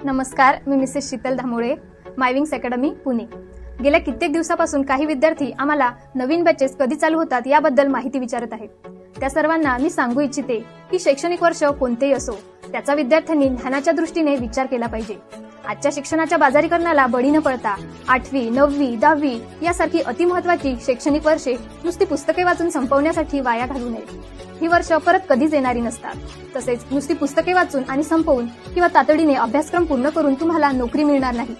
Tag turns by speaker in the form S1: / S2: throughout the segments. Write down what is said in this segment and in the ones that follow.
S1: नमस्कार, मी Mrs Sheetal धामोळे, मायविंग्स academy Pune. गेल्या कित्येक दिवसापासून काही विद्यार्थी आम्हाला नवीन बॅचेस कधी चालू होतात याबद्दल माहिती विचारत आहेत। त्या सर्वांना मी सांगू इच्छिते की शैक्षणिक वर्ष कोणतेही असो, त्याचा विद्यार्थ्यांनी ज्ञानाच्या दृष्टीने विचार केला पाहिजे। आजच्या शिक्षणाच्या बाजारीकरणाला बळी न पडता 8वी, 9वी, 10वी यासारखी अतिमहत्वाची शैक्षणिक वर्षे नुसती पुस्तके वाचून संपवण्यासाठी वाया घालू नयेत। ही वर्ष परत कधीच येणारी नसतात। तसेच नुसती पुस्तके वाचून आणि संपवून किंवा तातडीने अभ्यासक्रम पूर्ण करून तुम्हाला नोकरी मिळणार नाही।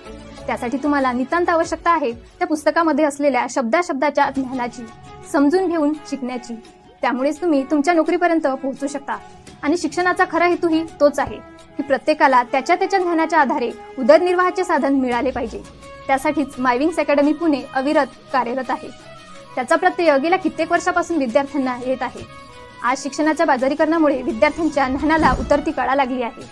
S1: त्यासाठी तुम्हाला नितांत आवश्यकता आहे त्या पुस्तकामध्ये असलेल्या शब्दाच्या ज्ञानाची, समजून घेऊन शिकण्याची। त्यामुळेच तुम्ही तुमच्या नोकरीपर्यंत पोहोचू शकता। आणि शिक्षणाचा खरा हेतूही तोच आहे की प्रत्येकाला त्याच्या ज्ञानाच्या आधारे उदरनिर्वाहाचे साधन मिळाले पाहिजे। त्यासाठीच मायविंग्स अकॅडमी पुणे अविरत कार्यरत आहे। त्याचा प्रत्यय गेल्या कित्येक वर्षापासून विद्यार्थ्यांना येत आहे। आज शिक्षणाच्या बाजारीकरणामुळे विद्यार्थ्यांच्या ज्ञानाला उतरती कळा लागली आहे।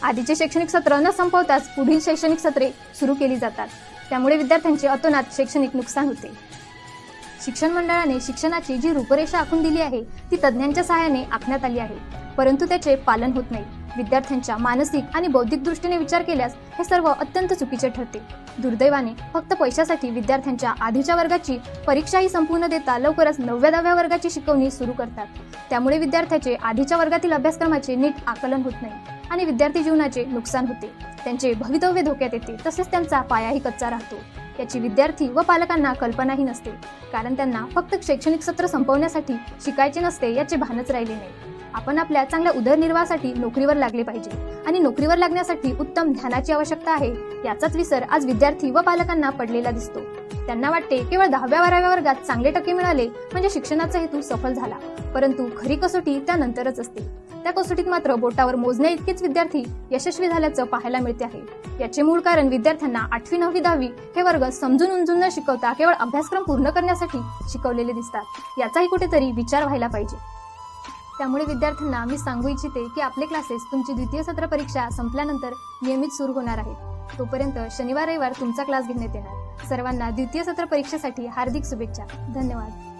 S1: आधीचे शैक्षणिक सत्र न संपवताच पुढील शैक्षणिक सत्रे सुरू केली जातात। त्यामुळे विद्यार्थ्यांचे अतोनात शैक्षणिक नुकसान होते। शिक्षण मंडळाने शिक्षणाची जी रूपरेषा आखून दिली आहे ती तज्ज्ञांच्या सहाय्याने आखण्यात आली आहे, परंतु त्याचे पालन होत नाही। विद्यार्थ्यांच्या मानसिक आणि बौद्धिक दृष्टीने विचार केल्यास हे सर्व अत्यंत चुकीचे ठरते। दुर्दैवाने फक्त पैशासाठी विद्यार्थ्यांच्या आधीच्या वर्गाची परीक्षाही संपू न देता लवकरच 9व्या-10व्या वर्गाची शिकवणी सुरू करतात। त्यामुळे विद्यार्थ्याचे आधीच्या वर्गातील अभ्यासक्रमाचे नीट आकलन होत नाही आणि विद्यार्थी जीवनाचे नुकसान होते। त्यांचे भवितव्य धोक्यात येते, तसेच त्यांचा पायाही कच्चा राहतो। याची विद्यार्थी व पालकांना कल्पनाही नसते, कारण त्यांना फक्त शैक्षणिक सत्र संपवण्यासाठी शिकायचे नसते याचे भानच राहिले नाही। आपण आपल्या चांगल्या उदरनिर्वाहासाठी नोकरीवर लागले पाहिजे आणि नोकरीवर लागण्यासाठी उत्तम ज्ञानाची आवश्यकता आहे याचाच विसर आज विद्यार्थी व पालकांना पडलेला दिसतो। त्यांना वाटते केवळ 10व्या-12व्या वर्गात चांगले टक्के मिळाले म्हणजे शिक्षणाचा हेतू सफल झाला, परंतु खरी कसोटी त्यानंतरच असते। त्या कसोटीत मात्र बोटावर मोजण्या इतकेच विद्यार्थी यशस्वी झाल्याचं पाहायला मिळते आहे। याचे मूळ कारण विद्यार्थ्यांना 8वी, 9वी, 10वी हे वर्ग समजून उमजून न शिकवता केवळ अभ्यासक्रम पूर्ण करण्यासाठी शिकवलेले दिसतात। याचाही कुठेतरी विचार व्हायला पाहिजे। त्यामुळे विद्यार्थ्यांना मी सांगू इच्छिते की आपले क्लासेस तुमची द्वितीय सत्र परीक्षा संपल्यानंतर नियमित सुरू होणार आहेत। तोपर्यंत शनिवार रविवार तुमचा क्लास घेण्यात येणार। सर्वांना द्वितीय सत्र परीक्षेसाठी हार्दिक शुभेच्छा। धन्यवाद।